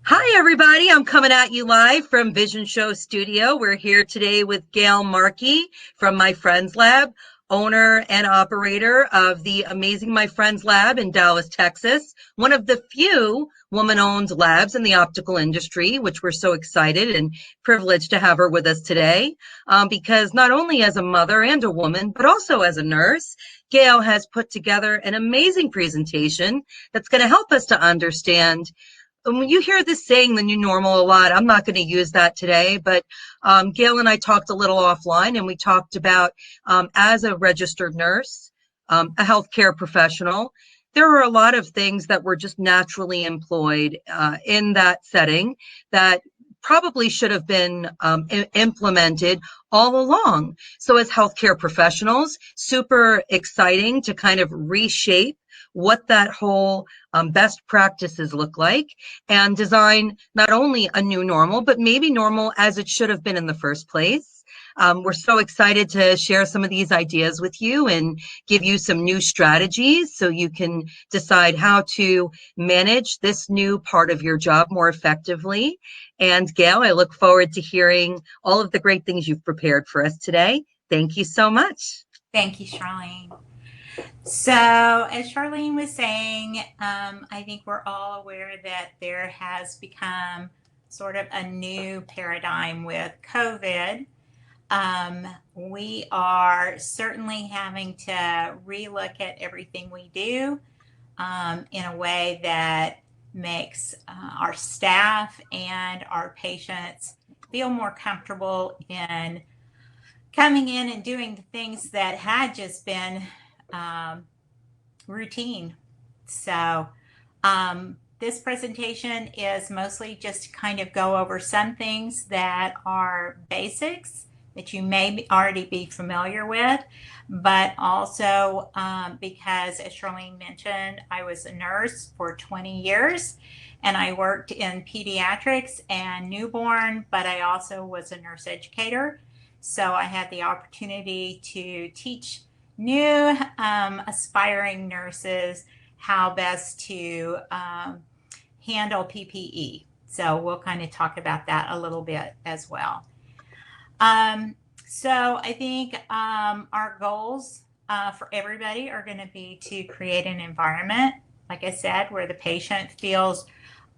Hi, everybody. I'm coming at you live from Vision Show Studio. We're here today with Gayle Markey from My Friends Lab, owner and operator of the amazing My Friends Lab in Dallas, Texas, one of the few woman-owned labs in the optical industry, which we're so excited and privileged to have her with us today. Because not only as a mother and a woman, but also as a nurse, Gayle has put together an amazing presentation that's going to help us to understand when you hear this saying the new normal a lot. I'm not going to use that today, but Gail and I talked a little offline, and we talked about as a registered nurse, a healthcare professional, there are a lot of things that were just naturally employed in that setting that probably should have been implemented all along. So as healthcare professionals, super exciting to kind of reshape what that whole best practices look like and design not only a new normal, but maybe normal as it should have been in the first place. We're so excited to share some of these ideas with you and give you some new strategies so you can decide how to manage this new part of your job more effectively. And Gail, I look forward to hearing all of the great things you've prepared for us today. Thank you so much. Thank you, Charlene. So, as Charlene was saying, I think we're all aware that there has become sort of a new paradigm with COVID. We are certainly having to relook at everything we do in a way that makes our staff and our patients feel more comfortable in coming in and doing the things that had just been routine. So, this presentation is mostly just to kind of go over some things that are basics that you may already be familiar with, but also because, as Charlene mentioned, I was a nurse for 20 years and I worked in pediatrics and newborn, but I also was a nurse educator. So I had the opportunity to teach new aspiring nurses how best to handle PPE. So we'll kind of talk about that a little bit as well. So I think our goals for everybody are going to be to create an environment, like I said, where the patient feels,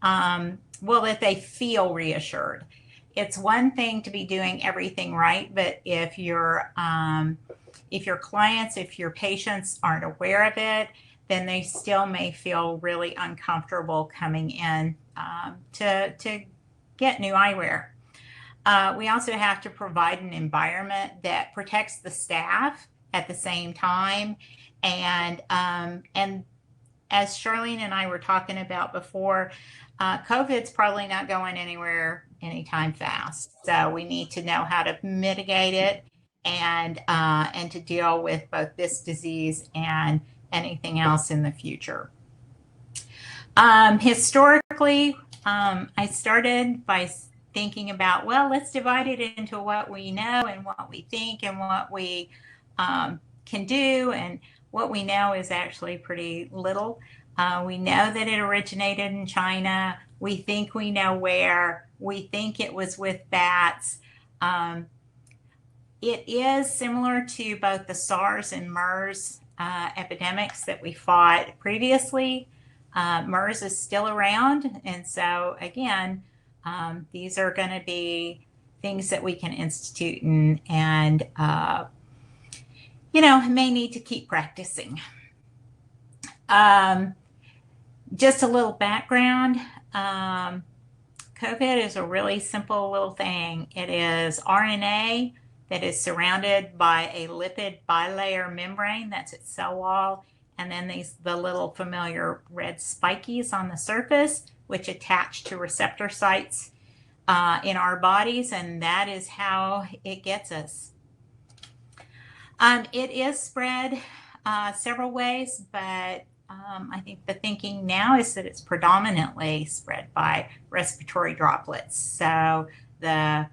that they feel reassured. It's one thing to be doing everything right, but if your clients, if your patients aren't aware of it, then they still may feel really uncomfortable coming in to get new eyewear. We also have to provide an environment that protects the staff at the same time. And as Charlene and I were talking about before, COVID's probably not going anywhere anytime fast. So we need to know how to mitigate it and to deal with both this disease and anything else in the future. Historically, I started by thinking about, well, let's divide it into what we know and what we think and what we can do. And what we know is actually pretty little. We know that it originated in China. We think we know where. We think it was with bats. It is similar to both the SARS and MERS epidemics that we fought previously. MERS is still around. And so, again, these are going to be things that we can institute and may need to keep practicing. Just a little background. COVID is a really simple little thing. It is RNA that is surrounded by a lipid bilayer membrane. That's its cell wall. And then the little familiar red spikies on the surface, which attach to receptor sites in our bodies. And that is how it gets us. It is spread several ways, but I think the thinking now is that it's predominantly spread by respiratory droplets. So the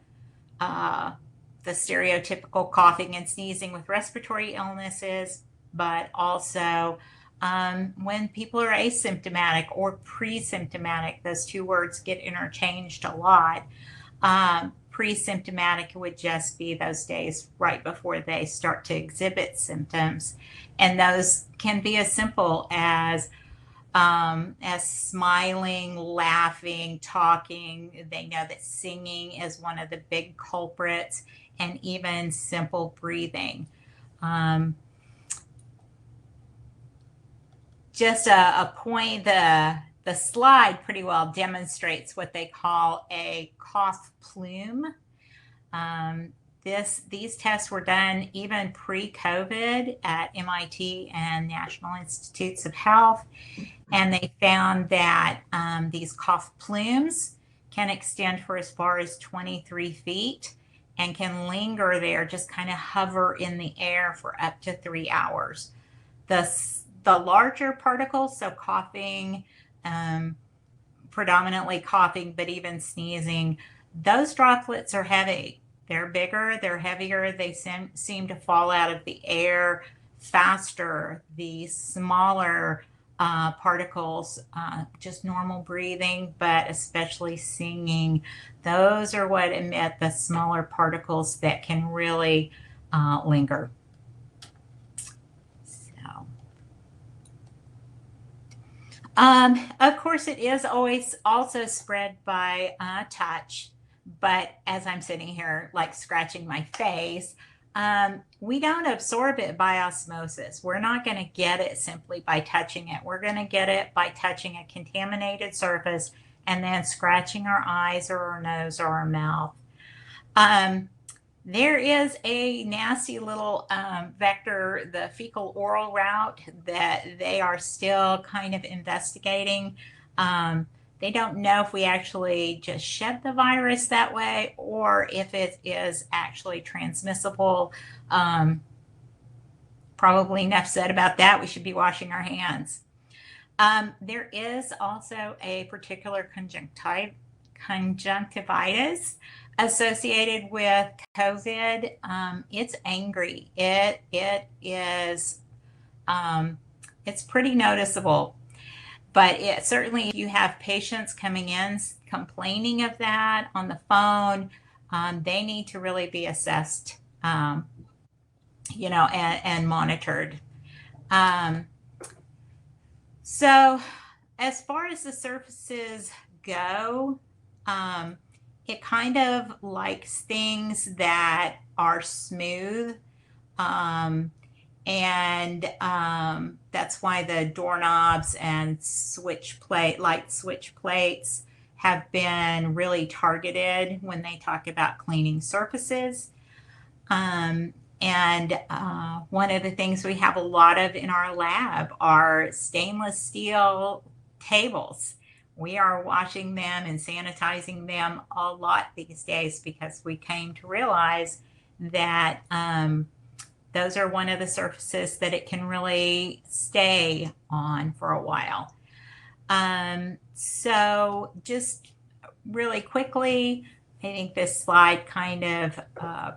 stereotypical coughing and sneezing with respiratory illnesses, but also when people are asymptomatic or pre-symptomatic. Those two words get interchanged a lot. Pre-symptomatic would just be those days right before they start to exhibit symptoms. And those can be as simple as smiling, laughing, talking. They know that singing is one of the big culprits, and even simple breathing. Just a point, the slide pretty well demonstrates what they call a cough plume. These tests were done even pre-COVID at MIT and National Institutes of Health, and they found that these cough plumes can extend for as far as 23 feet and can linger there, just kind of hover in the air for up to 3 hours. The larger particles, so coughing, predominantly coughing, but even sneezing, those droplets are heavy. They're bigger, they're heavier, they seem to fall out of the air faster. The smaller particles, just normal breathing, but especially singing, those are what emit the smaller particles that can really linger. Of course, it is always also spread by touch, but as I'm sitting here, like scratching my face, we don't absorb it by osmosis. We're not going to get it simply by touching it. We're going to get it by touching a contaminated surface and then scratching our eyes or our nose or our mouth. There is a nasty little vector, the fecal oral route, that they are still kind of investigating. They don't know if we actually just shed the virus that way or if it is actually transmissible. Probably enough said about that. We should be washing our hands. There is also a particular conjunctivitis associated with COVID. It's angry. It is, it's pretty noticeable. But it certainly, if you have patients coming in complaining of that on the phone, they need to really be assessed, and monitored. So as far as the surfaces go, it kind of likes things that are smooth. That's why the doorknobs and light switch plates have been really targeted when they talk about cleaning surfaces. One of the things we have a lot of in our lab are stainless steel tables. We are washing them and sanitizing them a lot these days because we came to realize that those are one of the surfaces that it can really stay on for a while. So just really quickly, I think this slide kind of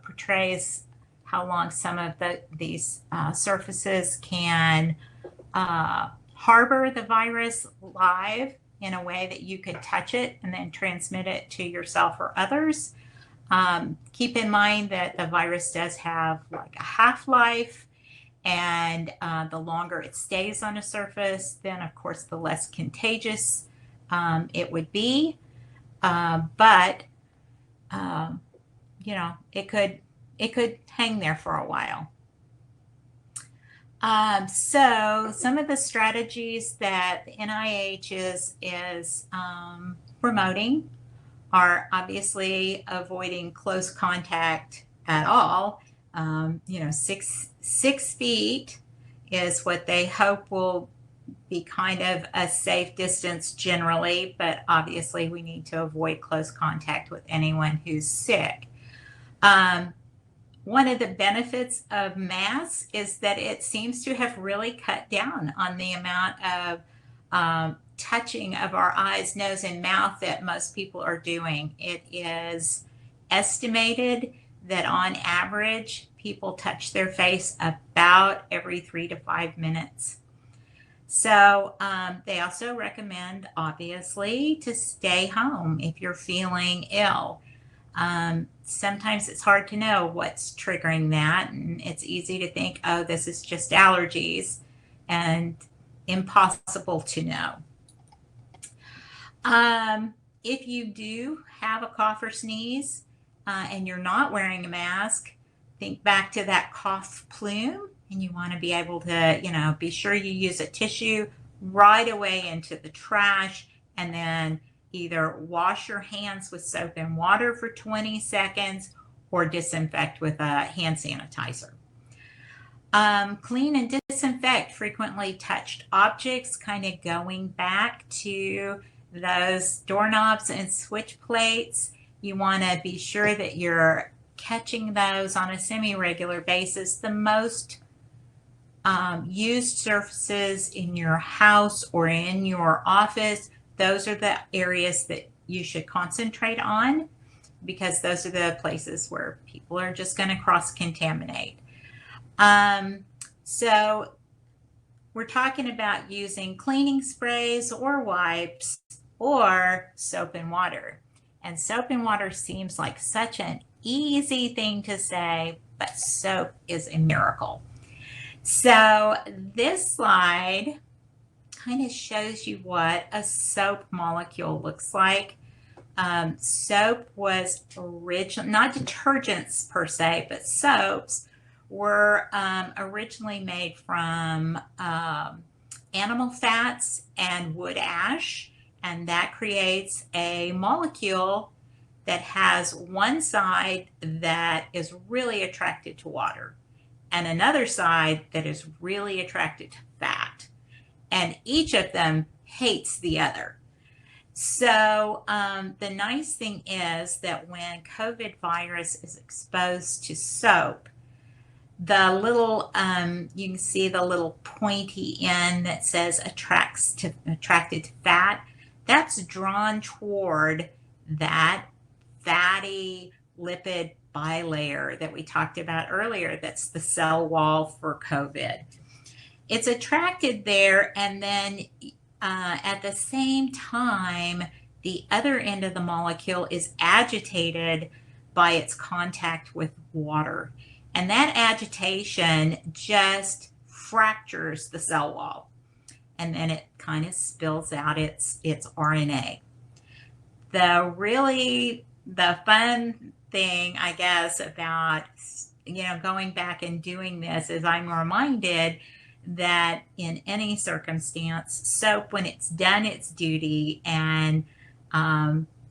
portrays how long some of these surfaces can harbor the virus live in a way that you could touch it and then transmit it to yourself or others. Keep in mind that the virus does have like a half-life, and the longer it stays on a surface, then of course the less contagious it would be. But it could hang there for a while. So some of the strategies that the NIH is promoting are obviously avoiding close contact at all. 6 feet is what they hope will be kind of a safe distance generally, but obviously we need to avoid close contact with anyone who's sick. One of the benefits of masks is that it seems to have really cut down on the amount of touching of our eyes, nose, and mouth that most people are doing. It is estimated that on average, people touch their face about every 3 to 5 minutes. So they also recommend, obviously, to stay home if you're feeling ill. Sometimes it's hard to know what's triggering that, and it's easy to think, oh, this is just allergies, and impossible to know. If you do have a cough or sneeze and you're not wearing a mask, think back to that cough plume, and you want to be able to, be sure you use a tissue right away into the trash, and then either wash your hands with soap and water for 20 seconds or disinfect with a hand sanitizer. Clean and disinfect frequently touched objects, kind of going back to those doorknobs and switch plates. You want to be sure that you're catching those on a semi-regular basis. The most used surfaces in your house or in your office, those are the areas that you should concentrate on, because those are the places where people are just going to cross-contaminate. So we're talking about using cleaning sprays or wipes or soap and water. And soap and water seems like such an easy thing to say, but soap is a miracle. So this slide kind of shows you what a soap molecule looks like. Soap was originally, not detergents per se, but soaps were originally made from animal fats and wood ash, and that creates a molecule that has one side that is really attracted to water and another side that is really attracted to fat, and each of them hates the other. So the nice thing is that when COVID virus is exposed to soap, the little, you can see the little pointy end that says attracted to fat, that's drawn toward that fatty lipid bilayer that we talked about earlier. That's the cell wall for COVID. It's attracted there, and then at the same time, the other end of the molecule is agitated by its contact with water. And that agitation just fractures the cell wall. And then it kind of spills out its RNA. The fun thing, I guess, about, going back and doing this is I'm reminded that in any circumstance, soap, when it's done its duty and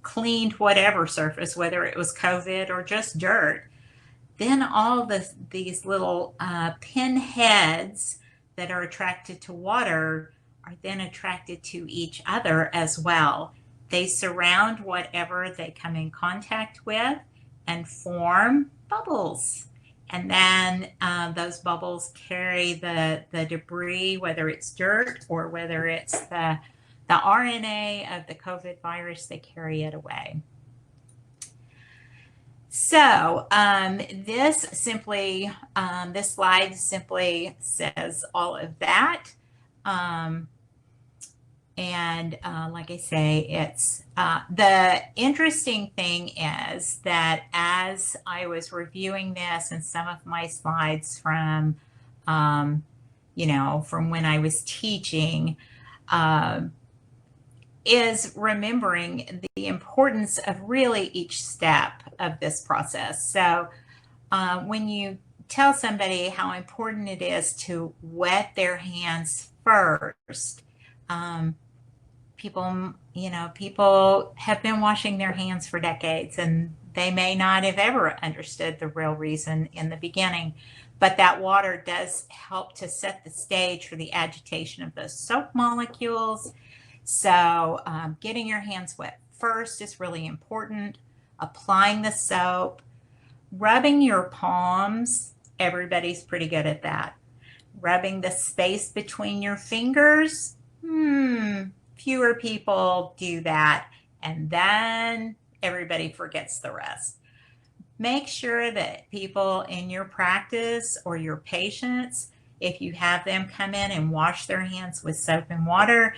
cleaned whatever surface, whether it was COVID or just dirt, then all these little pin heads that are attracted to water are then attracted to each other as well. They surround whatever they come in contact with and form bubbles. And then those bubbles carry the debris, whether it's dirt or whether it's the RNA of the COVID virus, they carry it away. So this slide simply says all of that. Like I say, it's the interesting thing is that as I was reviewing this and some of my slides from, from when I was teaching, is remembering the importance of really each step of this process. So when you tell somebody how important it is to wet their hands first, people have been washing their hands for decades, and they may not have ever understood the real reason in the beginning. But that water does help to set the stage for the agitation of those soap molecules. So getting your hands wet first is really important. Applying the soap, rubbing your palms, everybody's pretty good at that. Rubbing the space between your fingers, fewer people do that. And then everybody forgets the rest. Make sure that people in your practice or your patients If you have them come in and wash their hands with soap and water,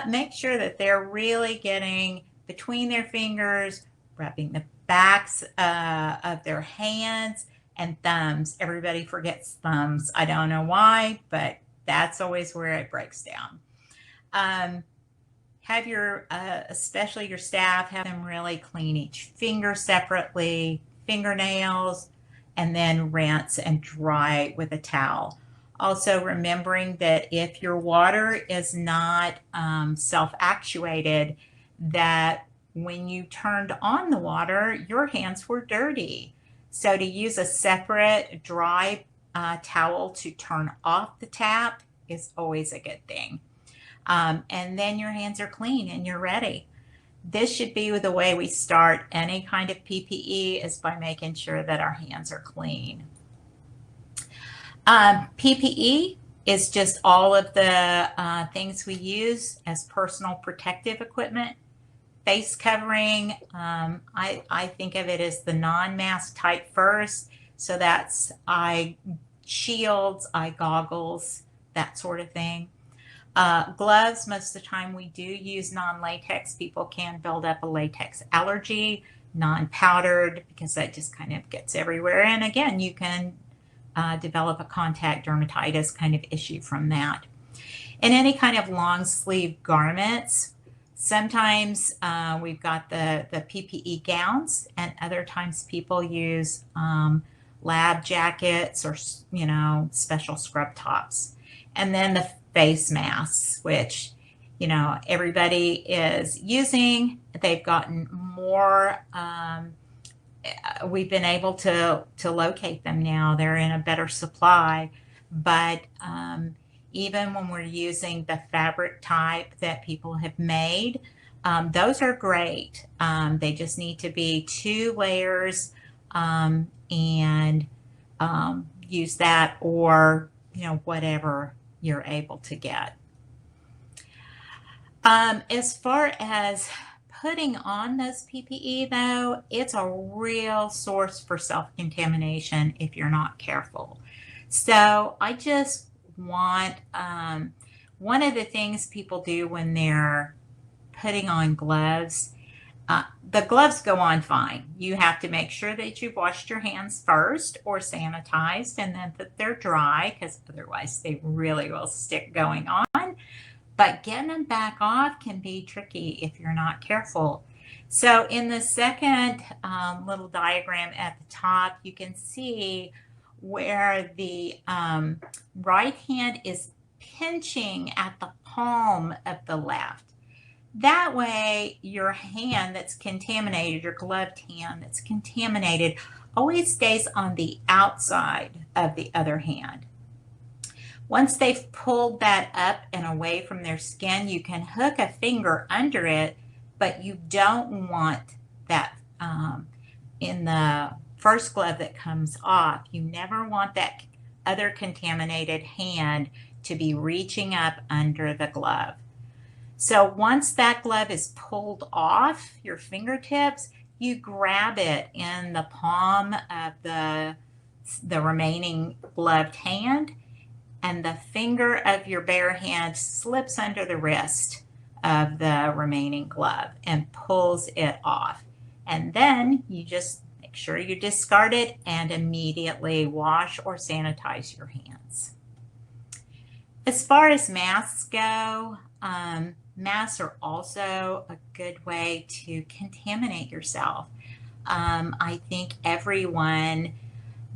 make sure that they're really getting between their fingers, rubbing the backs of their hands and thumbs. Everybody forgets thumbs. I don't know why, but that's always where it breaks down. Have your, especially your staff, have them really clean each finger separately, fingernails, and then rinse and dry with a towel. Also remembering that if your water is not self-actuated, that when you turned on the water, your hands were dirty. So to use a separate dry towel to turn off the tap is always a good thing. And then your hands are clean and you're ready. This should be the way we start any kind of PPE, is by making sure that our hands are clean. PPE is just all of the things we use as personal protective equipment. Face covering, I think of it as the non-mask type first. So that's eye shields, eye goggles, that sort of thing. Gloves, most of the time we do use non-latex. People can build up a latex allergy. Non-powdered, because that just kind of gets everywhere. And again, you can develop a contact dermatitis kind of issue from that. And any kind of long sleeve garments. Sometimes we've got the PPE gowns, and other times people use lab jackets or, you know, special scrub tops. And then the face masks, which, you know, everybody is using. They've gotten more, we've been able to locate them now. They're in a better supply. But even when we're using the fabric type that people have made, those are great. They just need to be 2 layers, and use that, or, you know, whatever you're able to get. As far as putting on those PPE, though, it's a real source for self-contamination if you're not careful. So I just want, one of the things people do when they're putting on gloves, the gloves go on fine. You have to make sure that you've washed your hands first or sanitized, and then that they're dry, because otherwise they really will stick going on. But getting them back off can be tricky if you're not careful. So in the second little diagram at the top, you can see where the right hand is pinching at the palm of the left. That way, your hand that's contaminated, your gloved hand that's contaminated, always stays on the outside of the other hand. Once they've pulled that up and away from their skin, you can hook a finger under it, but you don't want that in the first glove that comes off. You never want that other contaminated hand to be reaching up under the glove. So once that glove is pulled off your fingertips, you grab it in the palm of the remaining gloved hand, and the finger of your bare hand slips under the wrist of the remaining glove and pulls it off. And then you just make sure you discard it and immediately wash or sanitize your hands. As far as masks go, masks are also a good way to contaminate yourself. I think everyone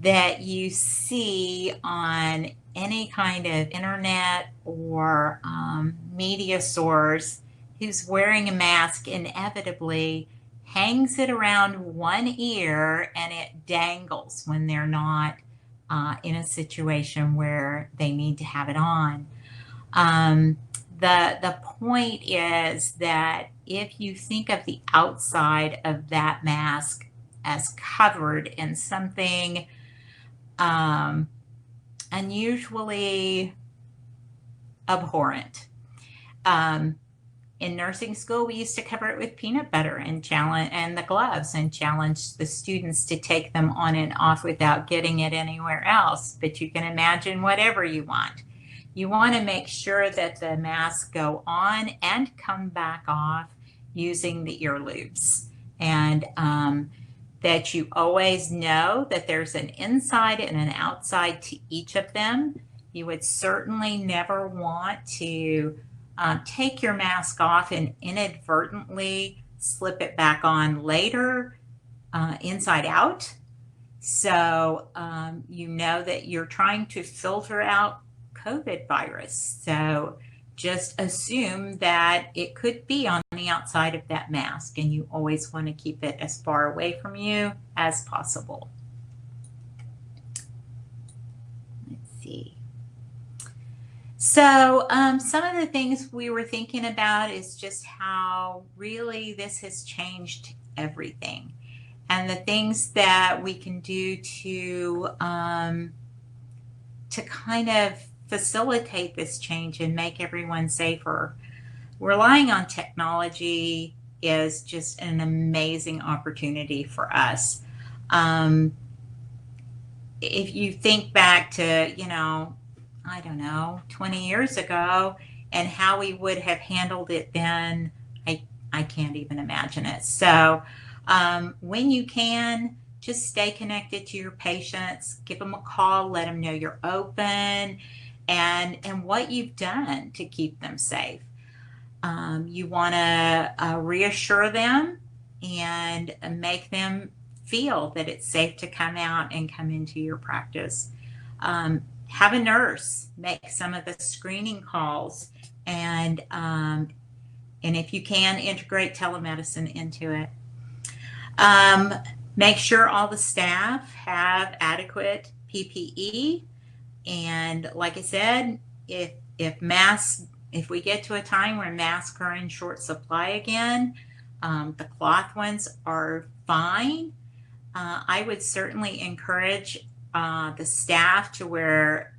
that you see on any kind of internet or media source who's wearing a mask inevitably hangs it around one ear, and it dangles when they're not in a situation where they need to have it on. The point is that if you think of the outside of that mask as covered in something unusually abhorrent, in nursing school, we used to cover it with peanut butter and the gloves and challenge the students to take them on and off without getting it anywhere else. But you can imagine whatever you want. You want to make sure that the masks go on and come back off using the ear loops. And that you always know that there's an inside and an outside to each of them. You would certainly never want to take your mask off and inadvertently slip it back on later, inside out. So you know that you're trying to filter out COVID virus. So just assume that it could be on the outside of that mask, and you always want to keep it as far away from you as possible. Let's see. So some of the things we were thinking about is just how really this has changed everything, and the things that we can do to kind of facilitate this change and make everyone safer. Relying on technology is just an amazing opportunity for us. If you think back to, I don't know, 20 years ago and how we would have handled it then, I can't even imagine it. So when you can, just stay connected to your patients, give them a call, let them know you're open, and what you've done to keep them safe. You want to reassure them and make them feel that it's safe to come out and come into your practice. Have a nurse make some of the screening calls, and if you can, integrate telemedicine into it. Make sure all the staff have adequate PPE. And like I said, if we get to a time where masks are in short supply again, the cloth ones are fine. I would certainly encourage the staff to wear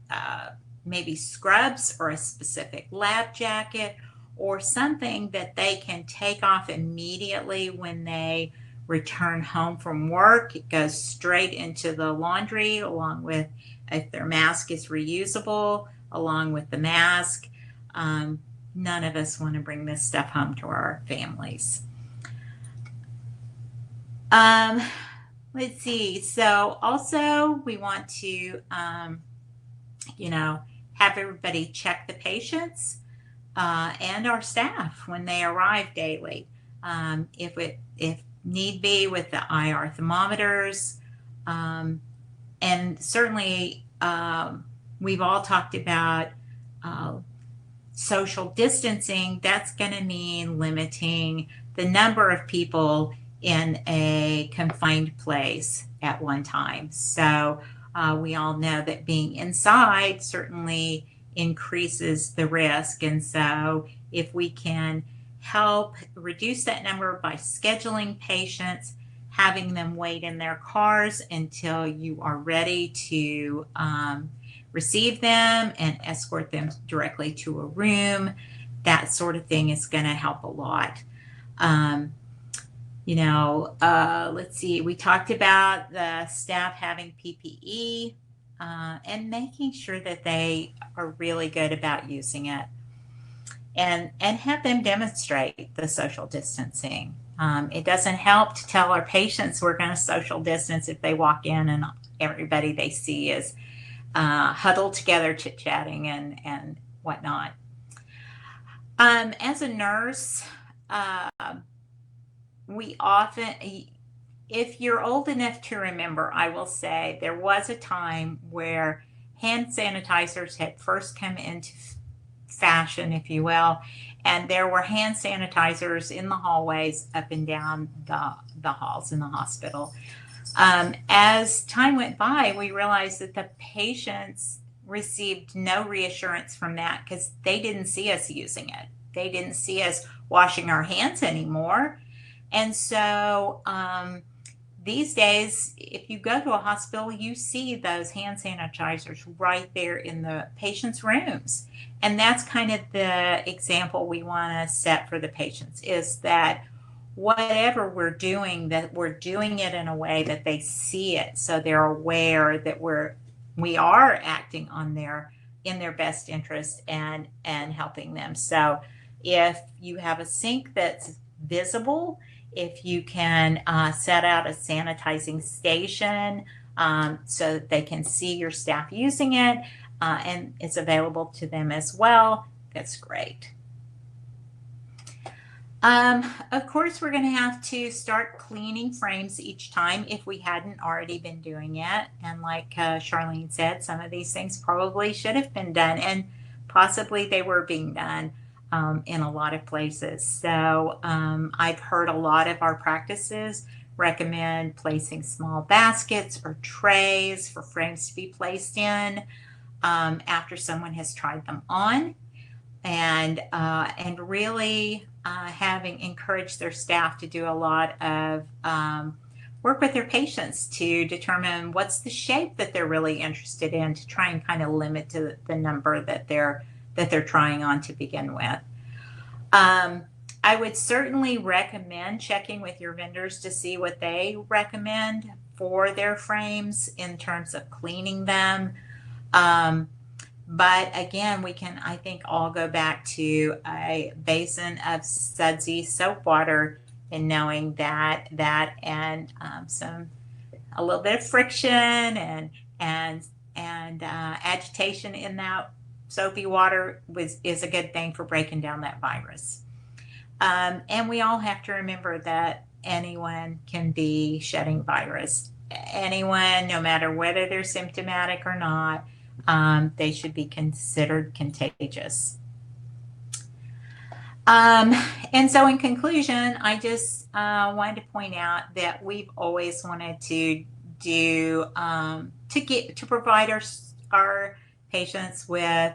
maybe scrubs or a specific lab jacket or something that they can take off immediately when they return home from work. It goes straight into the laundry along with, if their mask is reusable, along with the mask. None of us want to bring this stuff home to our families. Let's see. So also we want to, have everybody check the patients and our staff when they arrive daily. If need be, with the IR thermometers. And certainly we've all talked about social distancing. That's going to mean limiting the number of people in a confined place at one time. So we all know that being inside certainly increases the risk. And so if we can help reduce that number by scheduling patients, having them wait in their cars until you are ready to receive them and escort them directly to a room, that sort of thing is going to help a lot. Let's see, we talked about the staff having PPE and making sure that they are really good about using it, and have them demonstrate the social distancing. It doesn't help to tell our patients we're going to social distance if they walk in and everybody they see is huddled together, chit-chatting and whatnot. As a nurse, we often, if you're old enough to remember, I will say there was a time where hand sanitizers had first come into fashion, if you will, and there were hand sanitizers in the hallways up and down the halls in the hospital. As time went by, we realized that the patients received no reassurance from that because they didn't see us using it. They didn't see us washing our hands anymore. And so these days, if you go to a hospital, you see those hand sanitizers right there in the patient's rooms. And that's kind of the example we want to set for the patients, is that whatever we're doing, that we're doing it in a way that they see it, so they're aware that we are acting on their in their best interest and helping them. So if you have a sink that's visible, if you can set out a sanitizing station so that they can see your staff using it, and it's available to them as well, that's great. Of course, we're going to have to start cleaning frames each time if we hadn't already been doing it. And like Charlene said, some of these things probably should have been done, and possibly they were being done in a lot of places. So I've heard a lot of our practices recommend placing small baskets or trays for frames to be placed in after someone has tried them on, and really having encouraged their staff to do a lot of work with their patients to determine what's the shape that they're really interested in, to try and kind of limit to the number that they're trying on to begin with. I would certainly recommend checking with your vendors to see what they recommend for their frames in terms of cleaning them. But again, we can, I think, all go back to a basin of sudsy soap water, and knowing that and a little bit of friction and agitation in that soapy water is a good thing for breaking down that virus. And we all have to remember that anyone can be shedding virus. Anyone, no matter whether they're symptomatic or not, they should be considered contagious. And so in conclusion, I just wanted to point out that we've always wanted to do, to provide our patients with,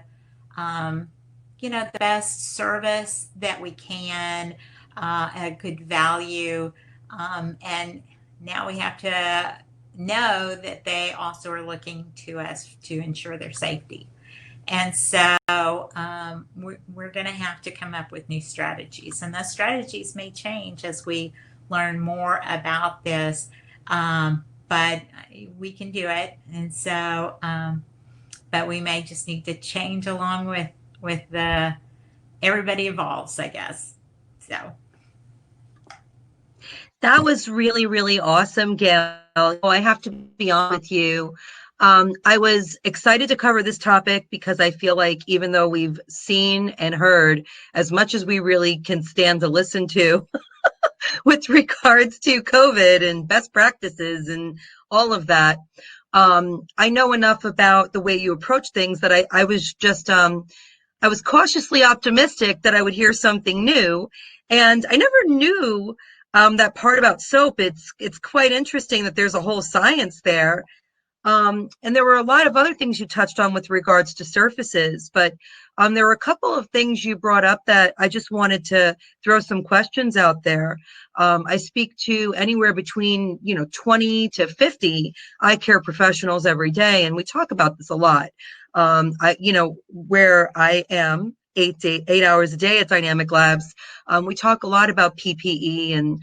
the best service that we can, a good value. And now we have to know that they also are looking to us to ensure their safety. And so we're going to have to come up with new strategies. And those strategies may change as we learn more about this, but we can do it. And so, but we may just need to change along with everybody evolves, I guess. So. That was really, really awesome, Gail. I have to be honest with you. I was excited to cover this topic because I feel like even though we've seen and heard as much as we really can stand to listen to with regards to COVID and best practices and all of that, I know enough about the way you approach things that I was just, I was cautiously optimistic that I would hear something new. And I never knew that part about soap. It's quite interesting that there's a whole science there. And there were a lot of other things you touched on with regards to surfaces, but there were a couple of things you brought up that I just wanted to throw some questions out there. I speak to anywhere between 20 to 50 eye care professionals every day, and we talk about this a lot. Where I am 8 hours a day at Dynamic Labs, we talk a lot about PPE, and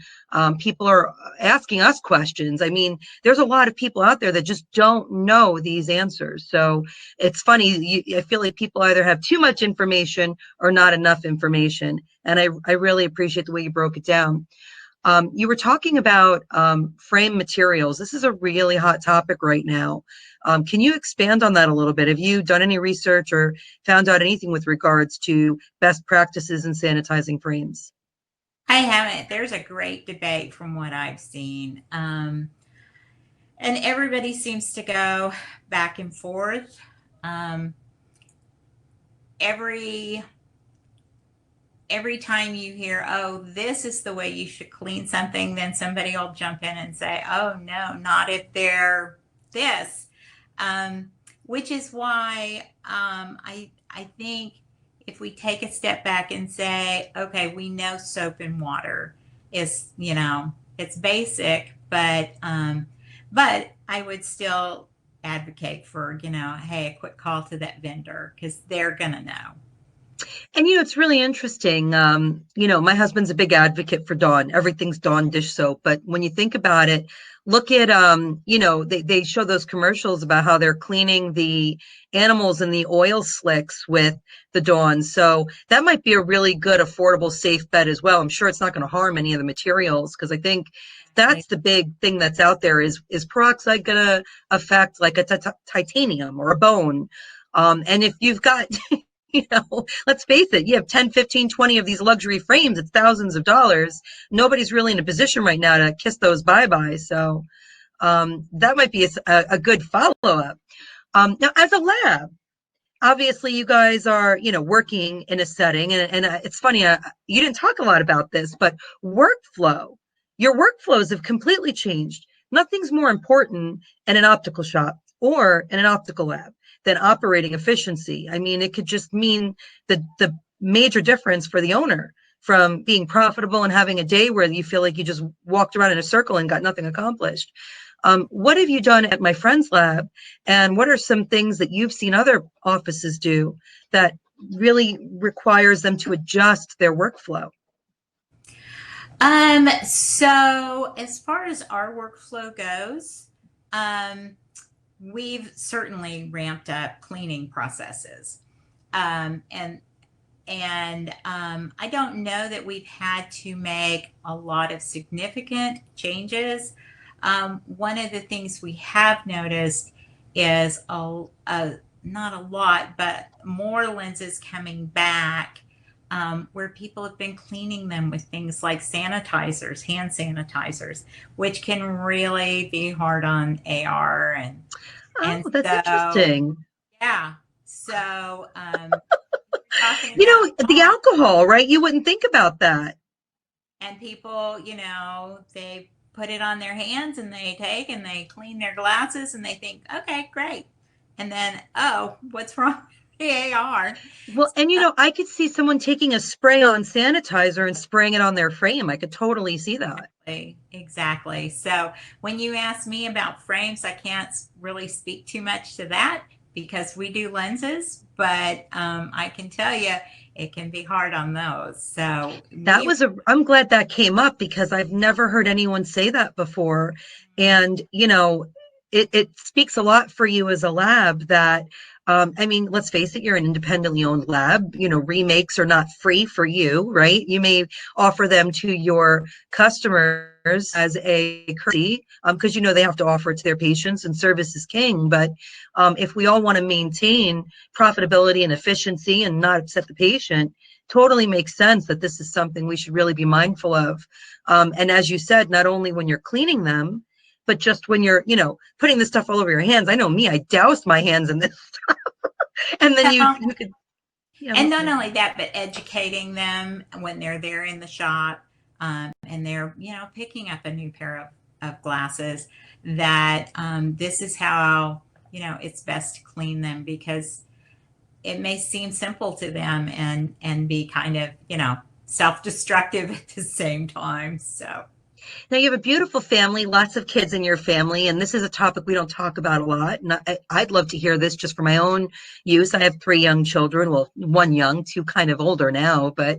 people are asking us questions. I mean, there's a lot of people out there that just don't know these answers. So it's funny. I feel like people either have too much information or not enough information. And I really appreciate the way you broke it down. You were talking about frame materials. This is a really hot topic right now. Can you expand on that a little bit? Have you done any research or found out anything with regards to best practices in sanitizing frames? I haven't. There's a great debate from what I've seen. And everybody seems to go back and forth. Every time you hear, oh, this is the way you should clean something, then somebody will jump in and say, oh, no, not if they're this. Which is why I think if we take a step back and say, okay, we know soap and water is, it's basic, but I would still advocate for, hey, a quick call to that vendor because they're gonna know. And it's really interesting. My husband's a big advocate for Dawn. Everything's Dawn dish soap. But when you think about it, look at they show those commercials about how they're cleaning the animals in the oil slicks with the Dawn. So that might be a really good, affordable, safe bet as well. I'm sure it's not going to harm any of the materials, because I think that's the big thing that's out there. Is peroxide going to affect like a titanium or a bone? And if you've got let's face it, you have 10, 15, 20 of these luxury frames, it's thousands of dollars. Nobody's really in a position right now to kiss those bye-bye. So that might be a good follow-up. Now, as a lab, obviously you guys are, working in a setting, and it's funny, you didn't talk a lot about this, but your workflows have completely changed. Nothing's more important in an optical shop or in an optical lab than operating efficiency. I mean, it could just mean the major difference for the owner from being profitable and having a day where you feel like you just walked around in a circle and got nothing accomplished. What have you done at my friend's lab, and what are some things that you've seen other offices do that really requires them to adjust their workflow? So as far as our workflow goes, we've certainly ramped up cleaning processes. And I don't know that we've had to make a lot of significant changes. One of the things we have noticed is not a lot, but more lenses coming back, where people have been cleaning them with things like sanitizers, hand sanitizers, which can really be hard on AR. And Oh, that's so, interesting. yeah. So, talking about The alcohol, right? You wouldn't think about that. and people, they put it on their hands and they take and they clean their glasses and they think, okay, great. And then, oh, what's wrong with the AR? Well, and I could see someone taking a spray on sanitizer and spraying it on their frame. I could totally see that. Exactly. So when you ask me about frames, I can't really speak too much to that because we do lenses, but I can tell you it can be hard on those. So I'm glad that came up because I've never heard anyone say that before. And, it speaks a lot for you as a lab that, I mean, let's face it, you're an independently owned lab. Remakes are not free for you, right? You may offer them to your customers as a courtesy, because they have to offer it to their patients, and service is king. But if we all want to maintain profitability and efficiency and not upset the patient, totally makes sense that this is something we should really be mindful of. And as you said, not only when you're cleaning them, but just when you're, putting this stuff all over your hands. I know me, I doused my hands in this stuff. And then you could, and not only that, but educating them when they're there in the shop, and they're, picking up a new pair of glasses, that this is how, it's best to clean them, because it may seem simple to them and be kind of, self-destructive at the same time. So now you have a beautiful family, lots of kids in your family, and this is a topic we don't talk about a lot. And I'd love to hear this just for my own use. I have 3 young children, well, 1 young, 2 kind of older now. But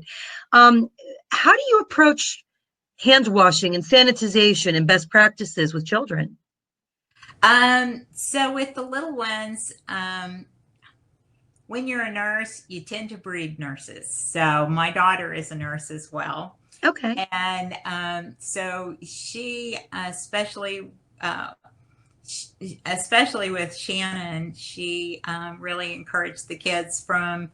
how do you approach hand washing and sanitization and best practices with children? so with the little ones, when you're a nurse, you tend to breed nurses. So my daughter is a nurse as well. Okay. And so she, especially with Shannon, she really encouraged the kids from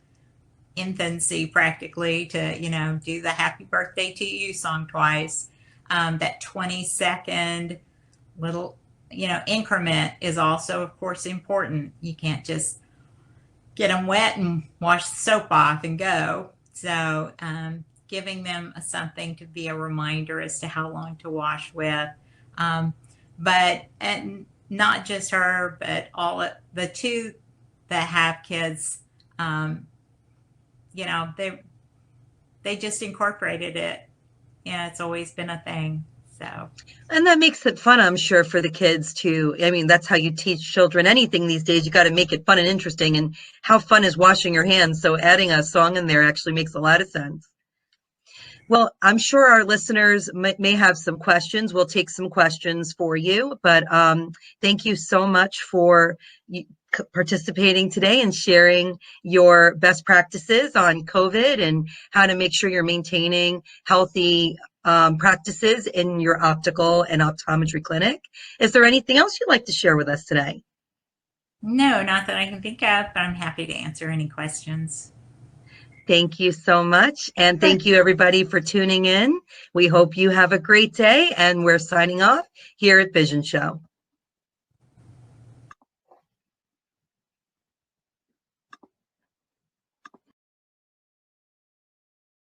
infancy practically to, do the happy birthday to you song twice. That 20-second little, increment is also, of course, important. You can't just get them wet and wash the soap off and go. So giving them something to be a reminder as to how long to wash with. But and not just her, but all the 2 that have kids, they just incorporated it. Yeah, it's always been a thing. So, And that makes it fun, I'm sure, for the kids too. I mean, that's how you teach children anything these days. You got to make it fun and interesting. And how fun is washing your hands? So adding a song in there actually makes a lot of sense. Well, I'm sure our listeners may have some questions. We'll take some questions for you, but thank you so much for participating today and sharing your best practices on COVID and how to make sure you're maintaining healthy practices in your optical and optometry clinic. Is there anything else you'd like to share with us today? no, not that I can think of, but I'm happy to answer any questions. Thank you so much. And thank you, everybody, for tuning in. We hope you have a great day. And we're signing off here at Vision Show.